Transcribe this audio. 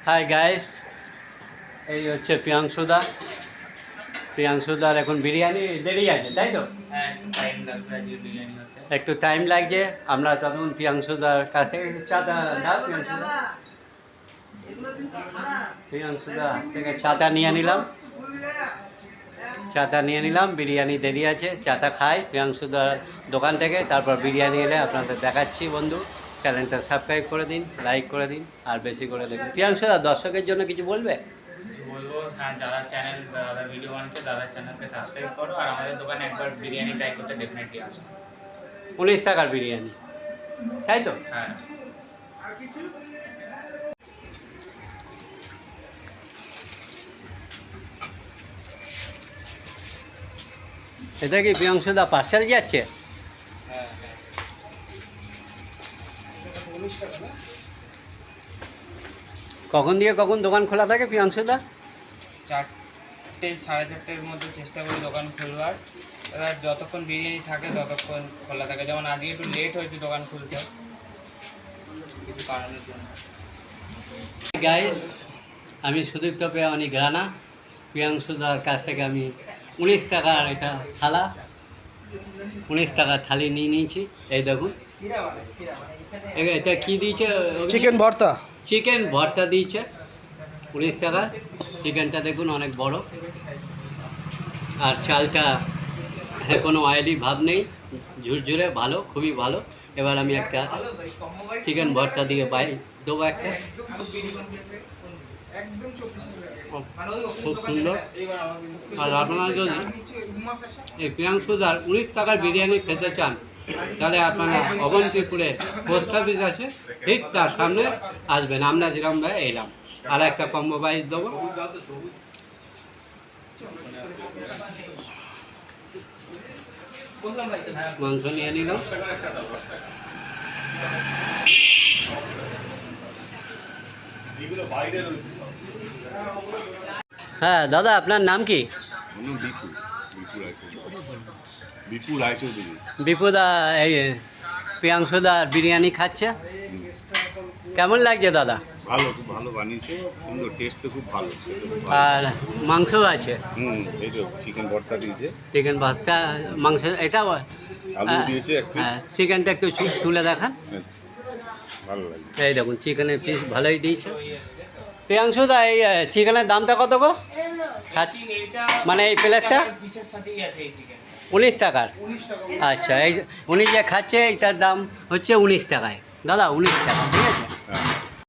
Hi guys, এই হচ্ছে প্রিয়াংশুদার এখন বিরিয়ানি দেরি আছে, তাই তো? হ্যাঁ, টাইম লাগবে আজকে বিরিয়ানি হতে। একটু টাইম লাগছে। আমরা তখন প্রিয়াংশুদার কাছে চাটা দাও, প্রিয়াংশুদার হাত থেকে চাটা নিয়ে নিলাম। বিরিয়ানি দেরি আছে, চাটা খাই প্রিয়াংশুদার দোকান থেকে, তারপর বিরিয়ানি এলে আপনাদের দেখাচ্ছি। বন্ধু, চ্যানেলটা সাবস্ক্রাইব করে দিন, লাইক করে দিন, আর বেশি করে দেখুন। প্রিয়াংশুদা দর্শকের জন্য কিছু বলবে? বলবো, হ্যাঁ, যারা চ্যানেল দাদা ভিডিও বানাচ্ছে দাদার চ্যানেলকে সাবস্ক্রাইব করো, আর আমাদের দোকানে একবার বিরিয়ানি ট্রাই করতে ডেফিনেটলি আসো। 19 টাকার বিরিয়ানি, তাই তো? হ্যাঁ। এটা কি প্রিয়াংশুদা পার্সেল যাচ্ছে? হ্যাঁ, কখন দিয়ে কখন দোকান খোলা থাকে প্রিয়াংশুদা? 4টে 4:30-এর মধ্যে চেষ্টা করি দোকান খুলবার। এবার যতক্ষণ বিরিয়ানি থাকে ততক্ষণ খোলা থাকে। যেমন আজকে একটু লেট হয়েছে দোকান খুলতে কিছু কারণের জন্য। গাইস, আমি সুদীপ্ত পেয়ানি গ্রানা। প্রিয়াংশুদার কাছ থেকে আমি 19 টাকার এটা থালা, 19 টাকার থালি নিয়ে নিয়েছি। এই দেখুন, এটা কি দিয়েছে? চিকেন ভর্তা। চিকেন ভর্তা দিয়েছে 19 টাকা। চিকেনটা দেখুন অনেক বড়, আর চালটা কোনো অয়েলি ভাব নেই, ঝুরঝুরে ভালো, খুবই ভালো। এবার আমি একটা চিকেন ভর্তা দিয়ে দেবো একটা, খুব সুন্দর। আর আপনারা যদি এই প্রিয়াংশুদার 19 টাকার বিরিয়ানি খেতে চান, তাহলে আপনারা অবন্তিপুরে পোস্ট অফিস আছে, ঠিক তার সামনে আসবেন। আমরা যেরকমভাবে এলাম, আর একটা কম্বো প্রাইস দেবো। মাংস নিয়ে নিলাম। হ্যাঁ দাদা, আপনার নাম কি? বিপুদা এই প্রিয়াংশুদা বিরিয়ানি খাচ্ছে, কেমন লাগছে দাদা? ভালো, খুব ভালো বানিয়েছে, সুন্দর, টেস্ট তো খুব ভালো। আর মাংস আছে, এই তো চিকেন ভর্তা দিয়েছে, চিকেন ভর্তা, মাংস, এটা আলু দিয়েছে এক পিস। হ্যাঁ, চিকেনটা একটু তুলে দেখান। ভালো লাগে। এই দেখুন, চিকেনের পিস ভালোই দিয়েছে। প্রিয়াংশুদা, এই চিকেনের দামটা কত গো? মানে এই প্লেটটা 19 টাকার। আচ্ছা, এই উনি যে খাচ্ছে এইটার দাম হচ্ছে 19 টাকায়। দাদা 19 টাকা, ঠিক আছে?